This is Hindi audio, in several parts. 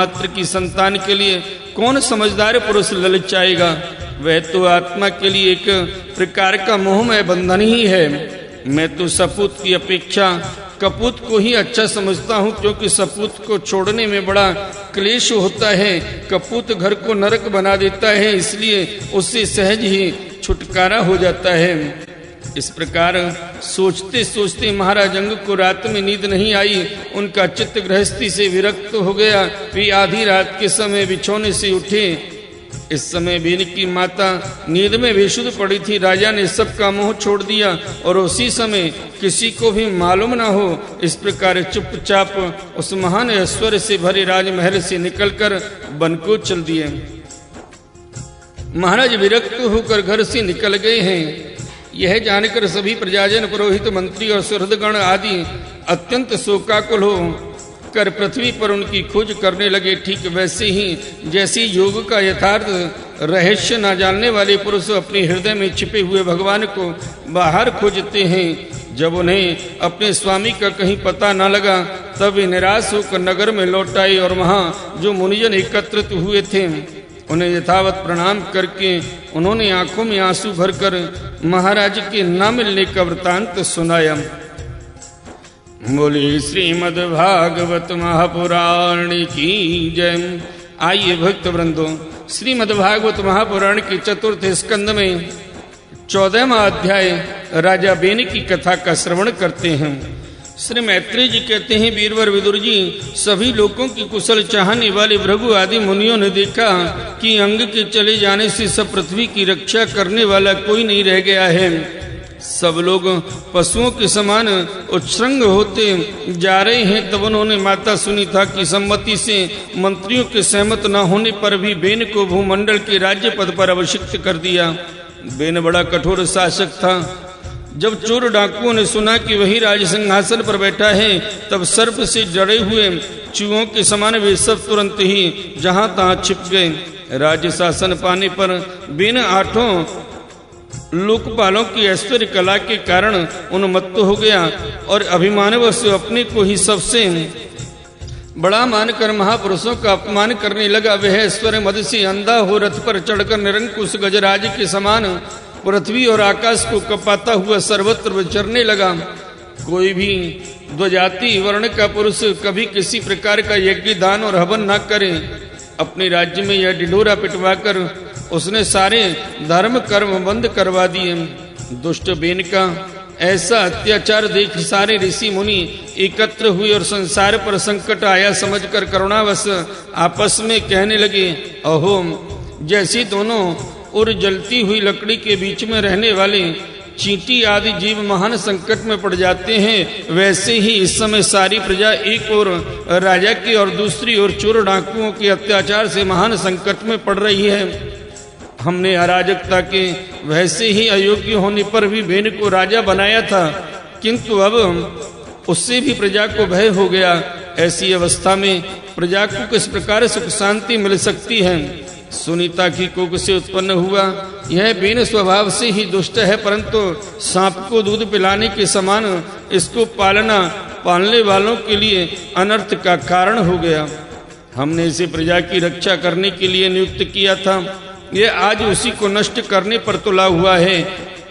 मात्र की संतान के लिए कौन समझदार पुरुष ललचाएगा। वह तो आत्मा के लिए एक प्रकार का मोहमय बंधन ही है। मैं तो सपूत की अपेक्षा कपूत को ही अच्छा समझता हूँ, क्योंकि सपूत को छोड़ने में बड़ा क्लेश होता है। कपूत घर को नरक बना देता है, इसलिए उससे सहज ही छुटकारा हो जाता है। इस प्रकार सोचते सोचते महाराज अंग को रात में नींद नहीं आई। उनका चित्त गृहस्थी से विरक्त हो गया। वे आधी रात के समय बिछौने से उठे। इस समय बेन की माता नींद में बेसुध पड़ी थी। राजा ने सबका मोह छोड़ दिया और उसी समय किसी को भी मालूम न हो, इस प्रकार चुपचाप उस महान ऐश्वर्य से भरे राजमहल से निकलकर वन को चल दिए। महाराज विरक्त होकर घर से निकल गए हैं। यह जानकर सभी प्रजाजन, पुरोहित, मंत्री और सुहृदगण आदि अत्यंत शोकाकुल हो कर पृथ्वी पर उनकी खोज करने लगे। ठीक वैसे ही जैसी योग का यथार्थ रहस्य न जानने वाले पुरुष अपने हृदय में छिपे हुए भगवान को बाहर खोजते हैं। जब उन्हें अपने स्वामी का कहीं पता न लगा, तब वे निराश होकर नगर में लौट आए और वहाँ जो मुनिजन एकत्रित हुए थे उन्हें यथावत प्रणाम करके उन्होंने आंखों में आंसू भरकर महाराज के न मिलने का वृतांत सुनाया। बोले श्रीमद् भागवत महापुराण की जय। आइए भक्त वृंदो, श्रीमद् भागवत महापुराण के चतुर्थ स्कंद में 14वां अध्याय राजा बेन की कथा का श्रवण करते हैं। श्री मैत्रेय जी कहते हैं, वीरवर विदुर जी, सभी लोगों की कुशल चाहने वाले भृगु आदि मुनियों ने देखा कि अंग के चले जाने से सब पृथ्वी की रक्षा करने वाला कोई नहीं रह गया है। सब लोग पशुओं के समान उत्सृंग होते जा रहे हैं। तब उन्होंने माता सुनीता की सम्मति से मंत्रियों के सहमत न होने पर भी बेन को भूमंडल के राज्य पद पर अभिषिक्त कर दिया। बेन बड़ा कठोर शासक था। जब चोर डाकुओं ने सुना कि वही राज सिंहासन पर बैठा है, तब सर्प से जड़े हुए चूहों के समान वे सब तुरंत ही जहां तहां छिप गए। राज्य शासन पाने पर बेन 8 लोकपालों की ऐश्वर्य कला के कारण उन्मत्त हो गया और अभिमानवश अपने को ही सबसे बड़ा मानकर महापुरुषों का अपमान करने लगा। वह ऐश्वर्य मद से अंधा हो रथ पर चढ़कर निरंकुश गजराज के समान पृथ्वी और आकाश को कपाता हुआ सर्वत्र विचरने लगा। कोई भी द्वजाति वर्ण का पुरुष कभी किसी प्रकार का यज्ञ, दान और हवन न करे। अपने राज्य में यह ढिढोरा पिटवाकर उसने सारे धर्म कर्म बंद करवा दिए। दुष्ट बेन का ऐसा अत्याचार देख सारे ऋषि मुनि एकत्र हुए और संसार पर संकट आया समझकर करुणावश आपस में कहने लगे, अहो, जैसी दोनों और जलती हुई लकड़ी के बीच में रहने वाले चींटी आदि जीव महान संकट में पड़ जाते हैं, वैसे ही इस समय सारी प्रजा एक ओर राजा की और दूसरी ओर चोर डाकुओं के अत्याचार से महान संकट में पड़ रही है। हमने अराजकता के वैसे ही अयोग्य होने पर भी बेन को राजा बनाया था, किंतु अब उससे भी प्रजा को भय हो गया। ऐसी अवस्था में प्रजा को किस प्रकार सुख शांति मिल सकती है। सुनीता की कोख से उत्पन्न हुआ यह बेन स्वभाव से ही दुष्ट है, परंतु सांप को दूध पिलाने के समान इसको पालने वालों के लिए अनर्थ का कारण हो गया। हमने इसे प्रजा की रक्षा करने के लिए नियुक्त किया था, यह आज उसी को नष्ट करने पर तुला हुआ है।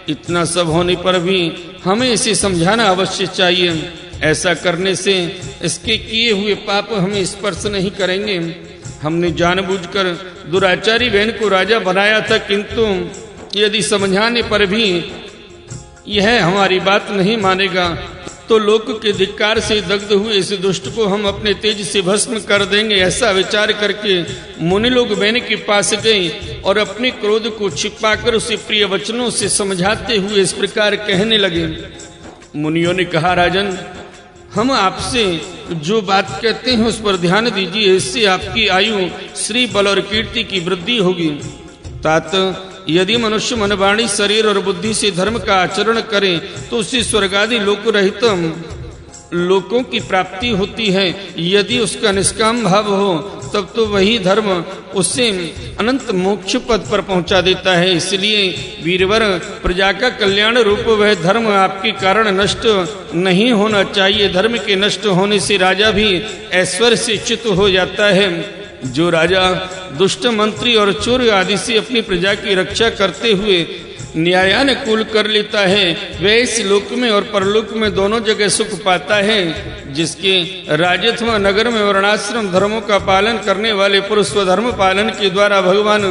इतना सब होने पर भी हमें इसे समझाना अवश्य चाहिए। ऐसा करने से इसके किए हुए पाप हमें स्पर्श नहीं करेंगे। हमने जानबूझकर दुराचारी बेन को राजा बनाया था, किंतु यदि समझाने पर भी यह हमारी बात नहीं मानेगा तो लोक के धिक्कार से दग्ध हुए इस दुष्ट को हम अपने तेज से भस्म कर देंगे। ऐसा विचार करके मुनि लोग बेन के पास गए और अपने क्रोध को छिपाकर उसे प्रिय वचनों से समझाते हुए इस प्रकार कहने लगे। मुनियों ने कहा, राजन, हम आपसे जो बात कहते हैं उस पर ध्यान दीजिए, इससे आपकी आयु, श्री, बल और कीर्ति की वृद्धि होगी। तात, यदि मनुष्य मन, वाणी, शरीर और बुद्धि से धर्म का आचरण करे तो उसे स्वर्ग आदि लोक रहित लोकों की प्राप्ति होती है। यदि उसका निष्काम भाव हो तब तो वही धर्म उससे अनंत मोक्ष पद पर पहुंचा देता है। इसलिए वीरवर, प्रजा का कल्याण रूप वह धर्म आपके कारण नष्ट नहीं होना चाहिए। धर्म के नष्ट होने से राजा भी ऐश्वर्य से च्युत हो जाता है। जो राजा दुष्ट मंत्री और चोर आदि से अपनी प्रजा की रक्षा करते हुए न्यायानुकूल कर लेता है, वह इस लोक में और परलोक में दोनों जगह सुख पाता है। जिसके राज्य अथवा नगर में वर्णाश्रम धर्मों का पालन करने वाले पुरुष स्वधर्म पालन के द्वारा भगवान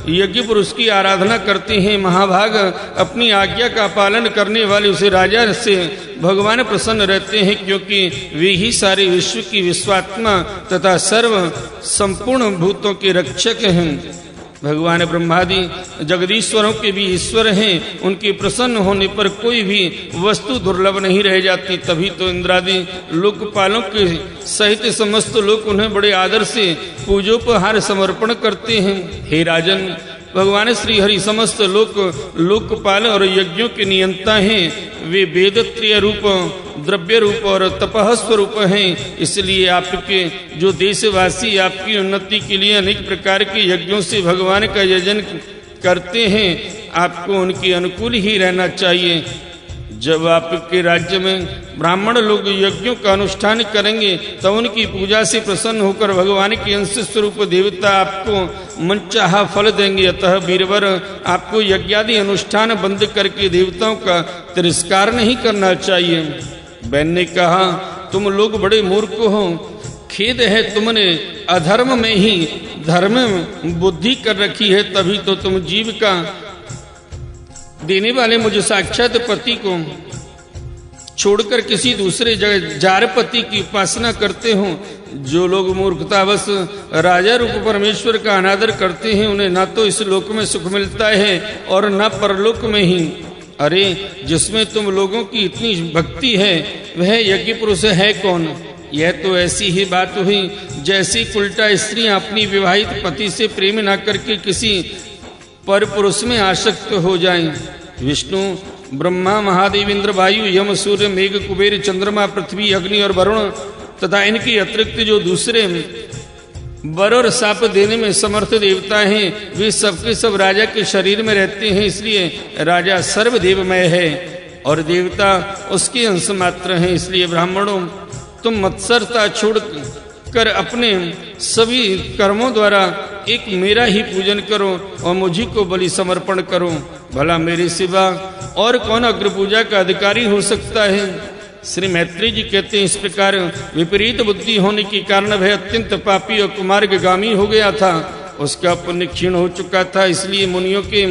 यज्ञ पुरुष की आराधना करते हैं, महाभाग अपनी आज्ञा का पालन करने वाले उसे राजा से भगवान प्रसन्न रहते हैं, क्योंकि वे ही सारे विश्व की विश्वात्मा तथा सर्व संपूर्ण भूतों के रक्षक हैं। भगवान ब्रह्मादि जगदीश्वरों के भी ईश्वर हैं, उनके प्रसन्न होने पर कोई भी वस्तु दुर्लभ नहीं रह जाती। तभी तो इंद्रादि लोकपालों के सहित समस्त लोग उन्हें बड़े आदर से पूजोपहार समर्पण करते हैं। हे राजन, भगवान श्री हरि समस्त लोकपाल और यज्ञों के नियंता हैं। वे वेदत्रिय रूप, द्रव्य रूप और तपः स्वरूप हैं। इसलिए आपके जो देशवासी आपकी उन्नति के लिए अनेक प्रकार के यज्ञों से भगवान का यजन करते हैं, आपको उनके अनुकूल ही रहना चाहिए। जब आपके राज्य में ब्राह्मण लोग यज्ञों का अनुष्ठान करेंगे तो उनकी पूजा से प्रसन्न होकर भगवान के अंश स्वरूप देवता आपको मनचाहा फल देंगे। अतः वीरवर, आपको यज्ञादि अनुष्ठान बंद करके देवताओं का तिरस्कार नहीं करना चाहिए। बैन ने कहा, तुम लोग बड़े मूर्ख हो, खेद है तुमने अधर्म में ही धर्म में बुद्धि कर रखी है, तभी तो तुम जीव का देने वाले मुझे साक्षात पति को छोड़कर किसी दूसरे जगह जारपति की उपासना करते हो। जो लोग मूर्खतावश राजा रूप परमेश्वर का अनादर करते हैं, उन्हें न तो इस लोक में सुख मिलता है और न परलोक में ही। अरे, जिसमें तुम लोगों की इतनी भक्ति है वह यज्ञ पुरुष है कौन? यह तो ऐसी ही बात हुई जैसी उल्टा स्त्रियां अपनी विवाहित पति से प्रेम न करके किसी पर पुरुष में आसक्त हो जाएं। विष्णु, ब्रह्मा, महादेव, इंद्र, वायु, यम, सूर्य, मेघ, कुबेर, चंद्रमा, पृथ्वी, अग्नि और वरुण तथा इनके अतिरिक्त जो दूसरे वर और शाप देने में समर्थ देवता हैं, वे सबके सब राजा के शरीर में रहते हैं। इसलिए राजा सर्वदेवमय है और देवता उसके अंश मात्र हैं। इसलिए ब्राह्मणों, तुम मत्सरता छोड़कर अपने सभी कर्मों द्वारा एक मेरा ही पूजन करो और मुझी को बलि समर्पण करो। भला मेरे सिवा और कौन अग्र पूजा का अधिकारी हो सकता है? श्री मैत्री जी कहते हैं, इस प्रकार विपरीत बुद्धि होने के कारण वह अत्यंत पापी और कुमार्गगामी हो गया था। उसका पुण्य क्षीण हो चुका था। इसलिए मुनियों के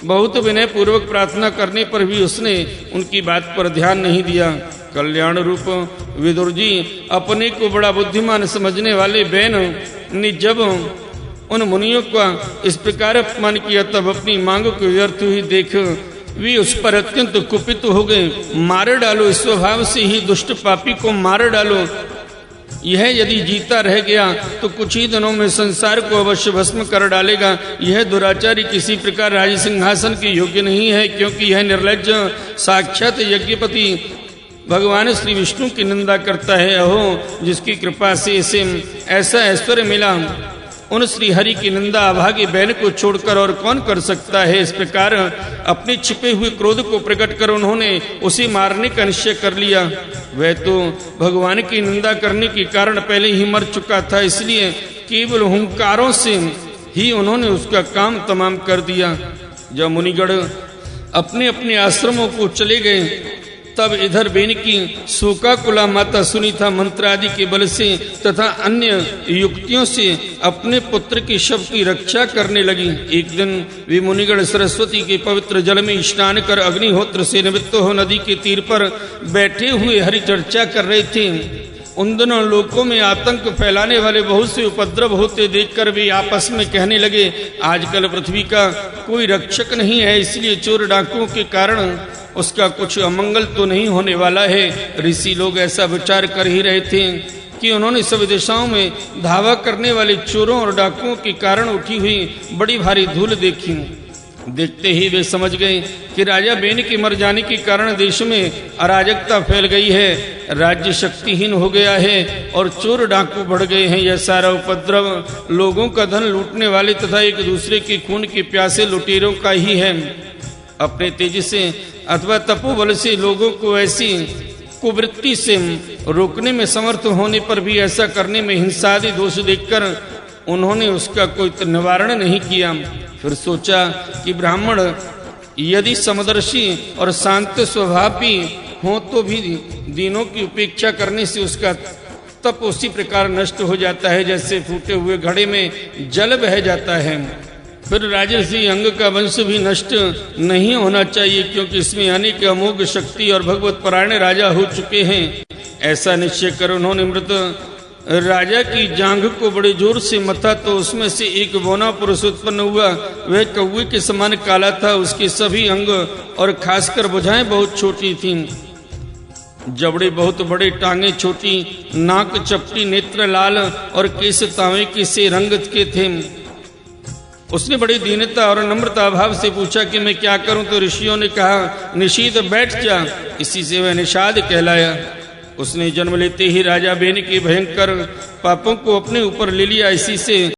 बहुत विनय पूर्वक प्रार्थना करने पर भी उसने उनकी बात पर ध्यान नहीं दिया। कल्याण रूप विदुर जी, अपने को बड़ा बुद्धिमान समझने वाले बैन ने जब उन मुनियों का इस प्रकार अपमान किया, तब अपनी मांग को व्यर्थ हुई देख वे उस पर अत्यंत कुपित हो गए। मार डालो, इस स्वभाव से ही दुष्ट पापी को मार डालो। यह यदि जीता रह गया तो कुछ ही दिनों में संसार को अवश्य भस्म कर डालेगा। यह दुराचारी किसी प्रकार राज सिंहासन के योग्य नहीं है, क्योंकि यह निर्लज्ज साक्षात यज्ञपति भगवान श्री विष्णु की निंदा करता है। अहो, जिसकी कृपा से इसे ऐसा ऐश्वर्य मिला, उन श्री हरि की निंदा अभागी बैन को छोड़कर और कौन कर सकता है? इस प्रकार अपने छिपे हुए क्रोध को प्रकट कर उन्होंने उसे मारने का निश्चय कर लिया। वह तो भगवान की निंदा करने के कारण पहले ही मर चुका था, इसलिए केवल हुंकारों से ही उन्होंने उसका काम तमाम कर दिया। जब मुनिगण अपने अपने आश्रमों को चले गए, तब इधर बेन की शोकाकुला माता सुनीता मंत्र आदि के बल से तथा अन्य युक्तियों से अपने पुत्र के शव की रक्षा करने लगी। एक दिन वे मुनिगण सरस्वती के पवित्र जल में स्नान कर अग्निहोत्र से निवृत्त हो नदी के तीर पर बैठे हुए हरि चर्चा कर रहे थे। उन दिनों लोकों में आतंक फैलाने वाले बहुत से उपद्रव होते देखकर वे आपस में कहने लगे, आजकल पृथ्वी का कोई रक्षक नहीं है, इसलिए चोर डाकुओं के कारण उसका कुछ अमंगल तो नहीं होने वाला है। ऋषि लोग ऐसा विचार कर ही रहे थे कि उन्होंने सब दिशाओं में धावा करने वाले चोरों और डाकुओं के कारण उठी हुई बड़ी भारी धूल देखी। देखते ही वे समझ गए कि राजा बेन के मर जाने के कारण देश में अराजकता फैल गई है, राज्य शक्तिहीन हो गया है और चोर डाकू बढ़ गए हैं। यह सारा उपद्रव लोगों का धन लूटने वाले तथा एक दूसरे के खून के प्यासे लुटेरों का ही है। अपने तेजी से अथवा तपोबल से लोगों को ऐसी कुवृत्ति से रोकने में समर्थ होने पर भी ऐसा करने में हिंसा आदि दोष देखकर उन्होंने उसका कोई निवारण नहीं किया। फिर सोचा कि ब्राह्मण यदि समदर्शी और शांत स्वभाव भी हो तो भी दीनों की उपेक्षा करने से उसका तप उसी प्रकार नष्ट हो जाता है जैसे फूटे हुए घड़े में जल बह जाता है। फिर राजर्षि अंग का वंश भी नष्ट नहीं होना चाहिए, क्योंकि इसमें अनेक अमोघ शक्ति और भगवत परायण राजा हो चुके हैं। ऐसा निश्चय कर उन्होंने मृत राजा की जांघ को बड़े जोर से मथा, तो उसमें से एक बौना पुरुष उत्पन्न हुआ। वह कौवे के समान काला था, उसके सभी अंग और खासकर भुजाएं बहुत छोटी थीं, जबड़े बहुत बड़े, टांगे छोटी, नाक चपटी, नेत्र लाल और केस तांबे के से रंग के थे। उसने बड़ी दीनता और नम्रता भाव से पूछा कि मैं क्या करूं, तो ऋषियों ने कहा निशीत बैठ जा। इसी से वह निषाद कहलाया। उसने जन्म लेते ही राजा बेन के भयंकर पापों को अपने ऊपर ले लिया। इसी से